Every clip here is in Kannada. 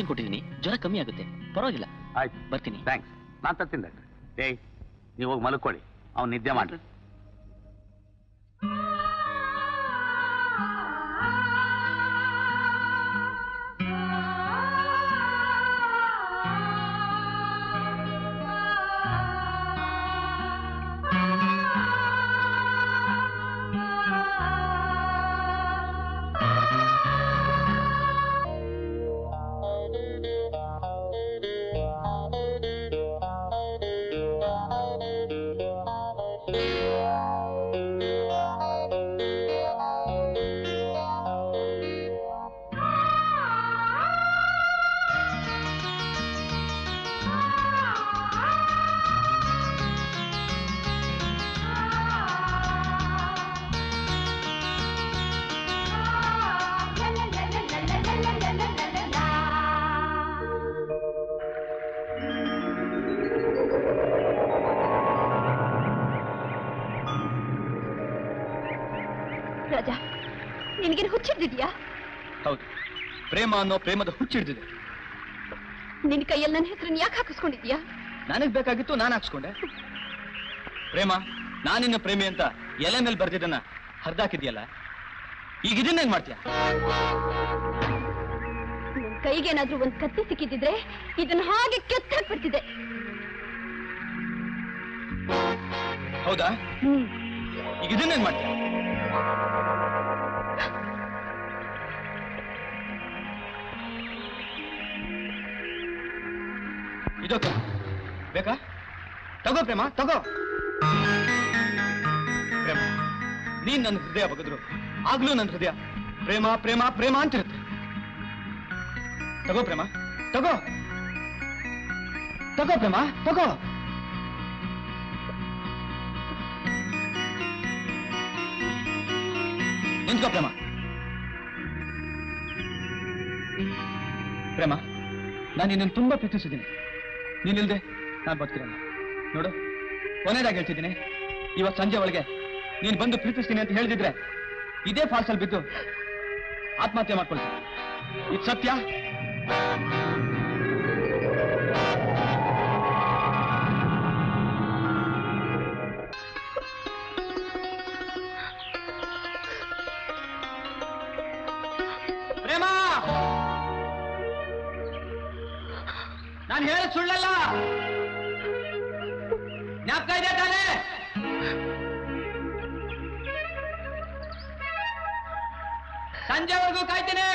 ಇಂಜೆಕ್ಷನ್ ಕೊಟ್ಟಿದ್ದೀನಿ, ಜ್ವರ ಕಮ್ಮಿ ಆಗುತ್ತೆ, ಪರವಾಗಿಲ್ಲ. ಆಯ್ತು, ಬರ್ತೀನಿ. ಥ್ಯಾಂಕ್ಸ್. ನಾನು ತರ್ತೀನಿ ಡಾಕ್ಟ್ರೆ. ಏಯ್, ನೀವು ಹೋಗಿ ಮಲ್ಕೊಳ್ಳಿ, ಅವ್ನು ನಿದ್ದೆ ಮಾಡಿ. ರಾಜಾ, ನಿನಗೇನು ಹುಚ್ಚಿಡ್ದಿದ್ಯಾ? ಹೌದು, ಪ್ರೇಮ ಅನ್ನೋ ಪ್ರೇಮದ ಹುಚ್ಚಿಡ್ದಿದೆ. ನಿನ್ ಕೈಯಲ್ಲಿ ನನ್ನ ಹೆಸರನ್ನ ಯಾಕೆ ಹಾಕಿಸ್ಕೊಂಡಿದ್ಯಾ? ನನಗ್ ಬೇಕಾಗಿತ್ತು, ನಾನು ಹಾಕ್ಸ್ಕೊಂಡೆ. ಪ್ರೇಮ, ನಾನಿನ್ನ ಪ್ರೇಮಿ ಅಂತ ಎಲೆ ಮೇಲೆ ಬರ್ದಿದ್ದನ್ನ ಹರಿದಾಕಿದ್ಯಲ್ಲ, ಈಗ ಇದನ್ನೇನ್ ಮಾಡ್ತೀಯ? ನಿನ್ ಕೈಗೇನಾದ್ರೂ ಒಂದ್ ಕತ್ತಿ ಸಿಕ್ಕಿದ್ರೆ ಇದನ್ನ ಹಾಗೆ ಕೆತ್ತಾಕ್ಬಿಡ್ತಿದೆ. ಹೌದಾ? ಈಗ ಇದನ್ನೇನ್ ಮಾಡ್ತೀಯ? ಇದಕ್ಕೆ ಬೇಕಾ? ತಗೋ ಪ್ರೇಮ, ತಗೋ. ಪ್ರೇಮ, ನೀನ್ ನನ್ನ ಹೃದಯ ಬಗದ್ರು ಆಗ್ಲೂ ನನ್ನ ಹೃದಯ ಪ್ರೇಮ ಪ್ರೇಮ ಪ್ರೇಮ ಅಂತಿರುತ್ತೆ. ತಗೋ ಪ್ರೇಮ, ತಗೋ ತಗೋ ಪ್ರೇಮ, ತಗೋ. ನಿಂತ್ಕೋ ಪ್ರೇಮ. ಪ್ರೇಮ, ನಾನು ನಿನ್ನನ್ನು ತುಂಬಾ ಪ್ರೀತಿಸಿದ್ದೀನಿ. ನೀನಿಲ್ದೆ ನಾನು ಬದುಕಿರಲ್ಲ. ನೋಡು, ಕೊನೆಯದಾಗಿ ಹೇಳ್ತಿದ್ದೀನಿ, ಇವತ್ತು ಸಂಜೆ ಒಳಗೆ ನೀನು ಬಂದು ಪ್ರೀತಿಸ್ತೀನಿ ಅಂತ ಹೇಳಿದ್ರೆ ಇದೇ ಫಾಲ್ಸಲ್ಲಿ ಬಿದ್ದು ಆತ್ಮಹತ್ಯೆ ಮಾಡ್ಕೊಳ್ತೀನಿ. ಇದು ಸತ್ಯ. ಪ್ರೇಮ, ನಾನು ಹೇಳೋದು ಸುಳ್ಳಲ್ಲ. ಜ್ಞಾಪಕ ಇದೆ ತಾನೇ? ಸಂಜೆವರೆಗೂ ಕಾಯ್ತೀನಿ.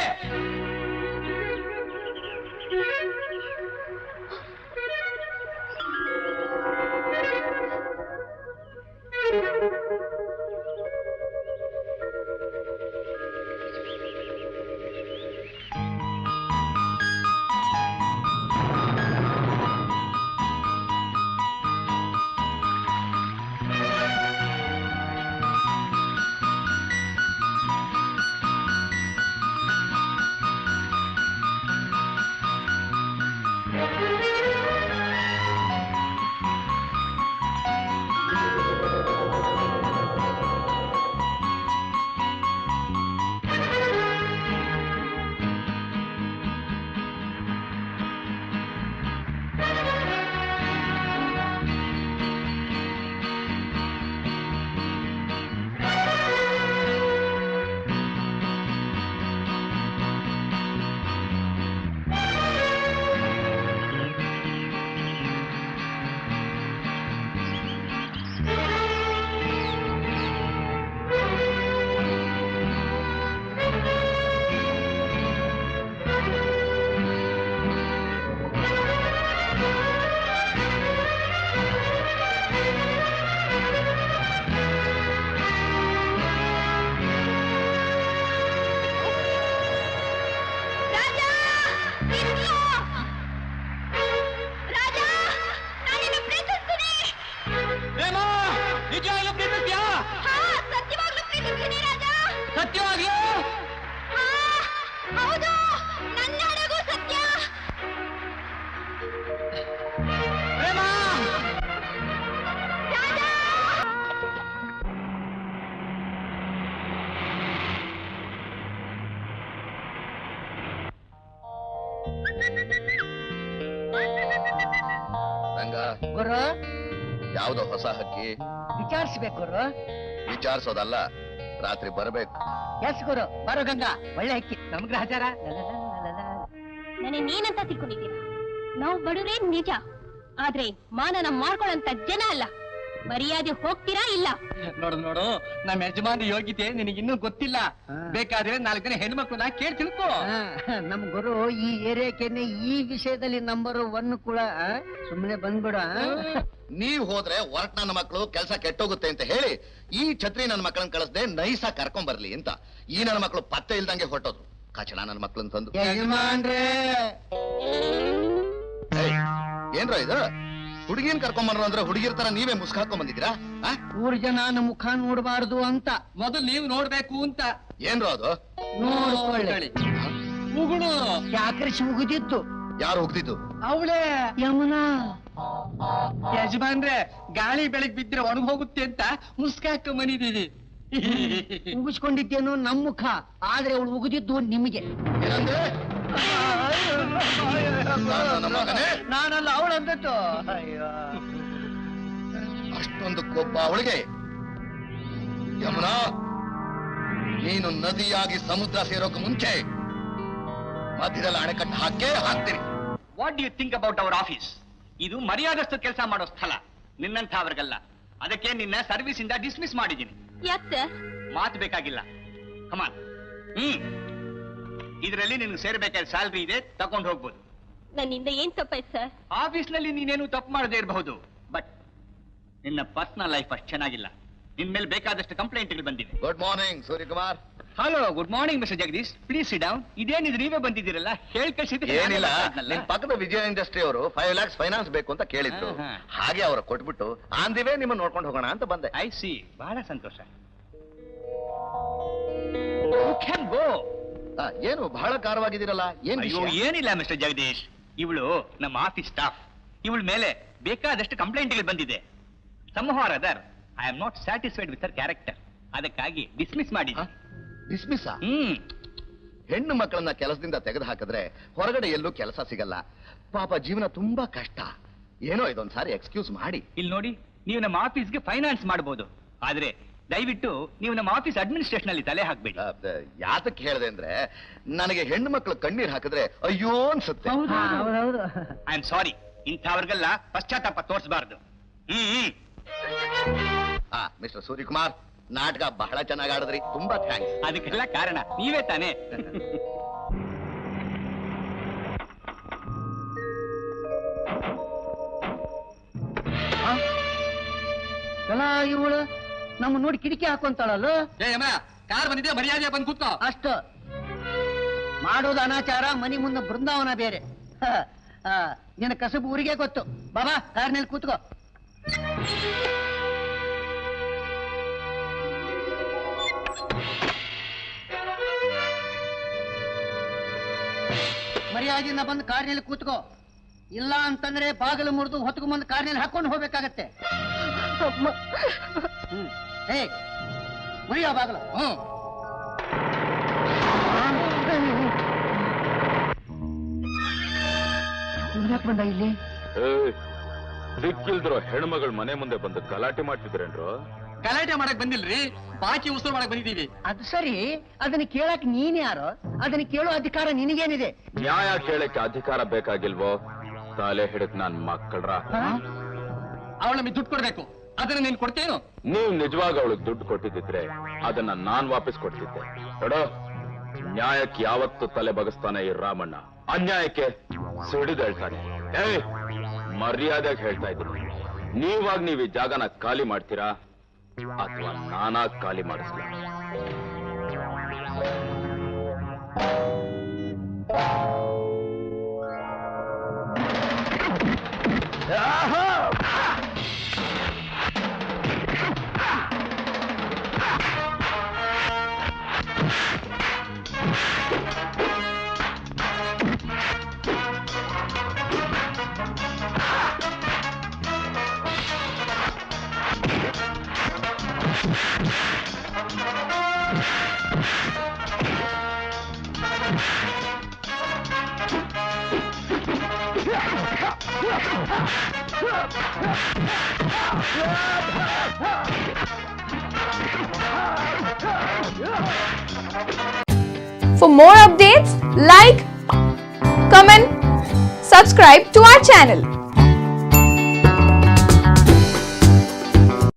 ಗುರು ಯಾವ್ದೋ ಹೊಸ ಹಕ್ಕಿ ವಿಚಾರಿಸ್ಬೇಕು ಗುರು. ವಿಚಾರಿಸೋದಲ್ಲ, ರಾತ್ರಿ ಬರಬೇಕು. ಎಸ್ ಗುರು, ಬರೋ ಗಂಗಾ. ಒಳ್ಳೆ ಹಕ್ಕಿ, ನಮ್ ಗ್ರಹಚಾರ. ನನಗೆ ನೀನಂತ ತಿಳ್ಕೊಂಡಿದ್ದೀರಾ? ನಾವು ಬಡವ್ರೇ ನಿಜ, ಆದ್ರೆ ಮಾನನ ಮಾಡ್ಕೊಳ್ಳಂತ ಜನ ಅಲ್ಲ. ಮರ್ಯಾದೆ ಹೋಗ್ತೀರಾ ಇಲ್ಲ? ನೋಡು ನೋಡು, ನಮ್ಮ ಯಜಮಾನ ಯೋಗ್ಯತೆ ನಿನಗಿನ್ನೂ ಗೊತ್ತಿಲ್ಲ. ಬೇಕಾದ್ರೆ 4 ಜನ ಹೆಣ್ಮಕ್ಳನ್ನ ಕೇಳಿ ತಿಳ್ಕೋ. ನಮ್ ಗುರು ಈ ಏರಿಯಾಕೆನೆ ಈ ವಿಷಯದಲ್ಲಿ ನಂಬರ್ 1 ಕೂಡ. ಸುಮ್ಮನೆ ಬಂದ್ಬಿಡ. ನೀವ್ ಹೋದ್ರೆ ಹೊರಟ್ ನನ್ನ ಮಕ್ಕಳು ಕೆಲಸ ಕೆಟ್ಟೋಗುತ್ತೆ ಅಂತ ಹೇಳಿ ಈ ಛತ್ರಿ ನನ್ನ ಮಕ್ಕಳನ್ನ ಕಳಿಸ್ದೆ ನೈಸ ಕರ್ಕೊಂಡ್ ಬರ್ಲಿ ಅಂತ. ಈ ನನ್ನ ಮಕ್ಕಳು ಪತ್ತೆ ಇಲ್ದಂಗೆ ಹೊರಟೋದ್ರು. ಕಚಡ ನನ್ನ ಮಕ್ಕಳನ್ನ ತಂದು. ಯಜಮಾನ್ರೇ, ಏನ್ರ ಇದು? ಹುಡುಗಿಯನ್ ಕರ್ಕೊಂಬರ್ರು ಅಂದ್ರೆ ಹುಡುಗಿರ್ ತರ ನೀವೇ ಮುಸ್ಕಾಕೊಂಡ್ ಬಂದಿದ್ದೀರಾ? ಊರ್ ಜನ ನಮ್ಮ ಮುಖ ನೋಡಬಾರ್ದು ಅಂತ. ಮೊದಲು ನೀವು ನೋಡ್ಬೇಕು ಅಂತ. ಏನ್ರ ಅದು? ನೋಡ್ಕೊಳ್ಳಿ. ಮುಗುಳು ಯಾಕ್ರೆ ಮುಗಿದಿತ್ತು? ಯಾರು ಹೋಗ್ತಿದ್ದು? ಅವಳೇ ಯಮುನಾ. ಯಜಮಾನ್ರೆ, ಗಾಳಿ ಬೆಳಗ್ ಬಿದ್ರೆ ಒಣಗ್ ಹೋಗುತ್ತೆ ಅಂತ ಮುಸ್ಕಾಕ ಮನಿದೀವಿ. ಉಗಿಸ್ಕೊಂಡಿದ್ದೇನು ನಮ್ ಮುಖ, ಆದ್ರೆ ಅವಳು ಉಗಿದಿದ್ದು ನಿಮಗೆ. ಏನಂದ್ರೆ? ನನ್ನ ಮಗನೇ, ನಾನಲ್ಲ ಅವಳಂದದ್ದು. ಅಷ್ಟೊಂದು ಕೋಪ ಅವಳಿಗೆ? ಯಮುನಾ, ನೀನು ನದಿಯಾಗಿ ಸಮುದ್ರ ಸೇರೋಕೆ ಮುಂಚೆ ಮಧ್ಯದಲ್ಲಿ ಅಣೆಕಟ್ಟು ಹಾಕ್ತೀನಿ. What do you think about ಅವರ್ ಆಫೀಸ್? ಇದು ಮರ್ಯಾದಸ್ತು ಕೆಲಸ ಮಾಡೋ ಸ್ಥಳ, ನಿನ್ನಂಥ ಅವ್ರಿಗಲ್ಲ. ಅದಕ್ಕೆ ನಿನ್ನ ಸರ್ವಿಸ್ ಇಂದ ಡಿಸ್ಮಿಸ್ ಮಾಡಿದ್ದೀನಿ. ಯಾಕೆ ಸರ್? ಮಾತು ಬೇಕಾಗಿಲ್ಲ, ಕಮಾನ್. ಇದರಲ್ಲಿ ನಿನ್ಗೆ ಸೇರ್ಬೇಕಾದ ಸ್ಯಾಲ್ರಿ ಇದೆ, ತಗೊಂಡು ಹೋಗ್ಬೋದು. ನನ್ನಿಂದ ಏನ್ ತಪ್ಪಾಯ್ತು ಸರ್? ಆಫೀಸ್ ನಲ್ಲಿ ನೀನೇನು ತಪ್ಪು ಮಾಡದೇ ಇರಬಹುದು, ಬಟ್ ನಿನ್ನ ಪರ್ಸನಲ್ ಲೈಫ್ ಅಷ್ಟು ಚೆನ್ನಾಗಿಲ್ಲ. ನಿನ್ ಮೇಲೆ ಬೇಕಾದಷ್ಟು ಕಂಪ್ಲೇಂಟ್ಗಳು ಬಂದಿವೆ. Good morning Suryakumar. Hello, good morning mister Jagadish. Please sit down. ಇದೇನಿದು ನೀವೇ ಬಂದಿದ್ದೀರಲ್ಲ? ಕಳಿಸಿದ್ರೆ ಏನಿಲ್ಲ, ನಿಮ್ ಪಕ್ಕದ ವಿಜಯ ಇಂಡಸ್ಟ್ರಿ ಅವರು 5 lakhs ಫೈನಾನ್ಸ್ ಬೇಕು ಅಂತ ಕೇಳಿದ್ರು. ಹಾಗೆ ಅವ್ರ ಕೊಟ್ಬಿಟ್ಟು ಆನ್ ದಿ ವೇ ನಿಮ್ಮನ್ನ ನೋಡ್ಕೊಂಡು ಹೋಗೋಣ ಅಂತ ಬಂದೆ. ಐ ಸಿ, ಬಹಳ ಸಂತೋಷ. You can go. ಏನು ಬಹಳ ಕಾರವಾಗಿದ್ದೀರಲ್ಲ, ಏನ್ ಅಯ್ಯೋ, ಏನಿಲ್ಲ ಮಿಸ್ಟರ್ ಜಗದೀಶ್. ಇವಳು ನಮ್ಮ ಆಫೀಸ್ ಸ್ಟಾಫ್. ಇವಳ ಮೇಲೆ ಬೇಕಾದಷ್ಟು ಕಂಪ್ಲೇಂಟ್ಗಳು ಬಂದಿದೆ. somehow or other I am not satisfied with her character. ಅದಕ್ಕಾಗಿ ಡಿಸ್ಮಿಸ್ ಮಾಡಿ. ಡಿಸ್ಮಿಸ್? ಹೆಣ್ಣು ಮಕ್ಕಳನ್ನ ಕೆಲಸದಿಂದ ತೆಗೆದು ಹಾಕಿದ್ರೆ ಹೊರಗಡೆ ಎಲ್ಲೂ ಕೆಲಸ ಸಿಗಲ್ಲ. ಪಾಪ ಜೀವನ ತುಂಬಾ ಕಷ್ಟ. ಏನೋ ಇದೊಂದ್ಸಾರಿ ಎಕ್ಸ್ಕ್ಯೂಸ್ ಮಾಡಿ. ಇಲ್ಲಿ ನೋಡಿ, ನೀವು ನಮ್ಮ ಆಫೀಸ್ಗೆ ಫೈನಾನ್ಸ್ ಮಾಡಬಹುದು, ಆದ್ರೆ ದಯವಿಟ್ಟು ನೀವು ನಮ್ಮ ಆಫೀಸ್ ಅಡ್ಮಿನಿಸ್ಟ್ರೇಷನ್ ಅಲ್ಲಿ ತಲೆ ಹಾಕ್ಬೇಡಿ. ಯಾತಕ್ಕೆ ಹೇಳಿದೆ ಅಂದ್ರೆ, ನನಗೆ ಹೆಣ್ಣು ಮಕ್ಕಳು ಕಣ್ಣೀರ್ ಹಾಕಿದ್ರೆ ಅಯ್ಯೋ ಅನ್ಸುತ್ತೆ. ಐ ಆಮ್ ಸಾರಿ, ಇಂಥವ್ರಿಗೆಲ್ಲ ಪಶ್ಚಾತ್ತಾಪ ತೋರಿಸಬಾರ್ದು. ಮಿಸ್ಟರ್ ಸೂರ್ಯಕುಮಾರ್, ನಾಟಕ ಬಹಳ ಚೆನ್ನಾಗಿ ಆಡಿದ್ರಿ, ತುಂಬಾ ಥ್ಯಾಂಕ್ಸ್. ಅದಕ್ಕೆಲ್ಲ ಕಾರಣ ನೀವೇ ತಾನೇ. ಇವಳು ನಮ್ಮ ನೋಡಿ ಕಿಟಕಿ ಹಾಕೊಂತಾಳಲ್ಲ. ಕಾರ್ ಬಂದಿದೆ, ಮರ್ಯಾದೆ ಬಂದು ಕೂತ್ಕೋ. ಅಷ್ಟು ಮಾಡೋದು ಅನಾಚಾರ, ಮನಿ ಮುಂದೆ ಬೃಂದಾವನ ಬೇರೆ. ನಿನ್ನ ಕಸಬು ಊರಿಗೆ ಗೊತ್ತು. ಬಾಬಾ, ಕಾರ್ನಲ್ಲಿ ಕೂತ್ಕೋ. ಮರ್ಯಾದೆಯಿಂದ ಬಂದು ಕಾರ್ನಲ್ಲಿ ಕೂತ್ಕೋ. ಇಲ್ಲ ಅಂತಂದ್ರೆ ಬಾಗಿಲು ಮುರಿದು ಹೊತ್ಕೊಂಡ್ಬಂದು ಕಾರ್ನಲ್ಲಿ ಹಾಕೊಂಡು ಹೋಗ್ಬೇಕಾಗತ್ತೆ. ಏ, ಮುರಿಯೋ ಬಾಗಿಲು. ಯಾಕೆ ಬಂದ ಇಲ್ಲಿ? ದಿಕ್ಕಿಲ್ದಿರೋ ಹೆಣ್ಮಗಳು ಮನೆ ಮುಂದೆ ಬಂದು ಗಲಾಟೆ ಮಾಡ್ತಿದ್ರೇನ್ರು? ಗಲಾಟೆ ಮಾಡಕ್ ಬಂದಿಲ್ರಿ, ಬಾಕಿ ಉಸುರು ಮಾಡಕ್ ಬಂದಿದ್ದೀವಿ. ಅದು ಸರಿ, ಅದನ್ನ ಕೇಳಕ್ ನೀನ್ ಯಾರು? ಅದನ್ನ ಕೇಳೋ ಅಧಿಕಾರ ನಿನಗೇನಿದೆ? ನ್ಯಾಯ ಕೇಳಕ್ಕೆ ಅಧಿಕಾರ ಬೇಕಾಗಿಲ್ವೋ? ತಲೆ ಹಿಡಕ್ ನಾನ್ ಮಕ್ಕಳ್ರ. ಅವಳ ನಮಗೆ ದುಡ್ಡು ಕೊಡ್ಬೇಕು, ಅದನ್ನ ನೀನ್ ಕೊಡ್ತೇನು? ನೀವ್ ನಿಜವಾಗ ಅವಳಿಗೆ ದುಡ್ಡು ಕೊಟ್ಟಿದ್ರೆ ಅದನ್ನ ನಾನ್ ವಾಪಸ್ ಕೊಡ್ತಿದ್ದೆ. ನೋಡೋ, ನ್ಯಾಯಕ್ಕೆ ಯಾವತ್ತು ತಲೆ ಬಗಸ್ತಾನೆ ಈ ರಾಮಣ್ಣ, ಅನ್ಯಾಯಕ್ಕೆ ಸಿಡಿದೇಳ್ತಾನೆ. ಮರ್ಯಾದೆಗೆ ಹೇಳ್ತಾ ಇದ್ದೀನಿ, ನೀವ್ ಈ ಜಾಗನ ಖಾಲಿ ಮಾಡ್ತೀರಾ ಅಥವಾ ನಾನಾಗ್ ಖಾಲಿ ಮಾಡಿಸ್ಲ? For more updates, like, comment, subscribe to our channel.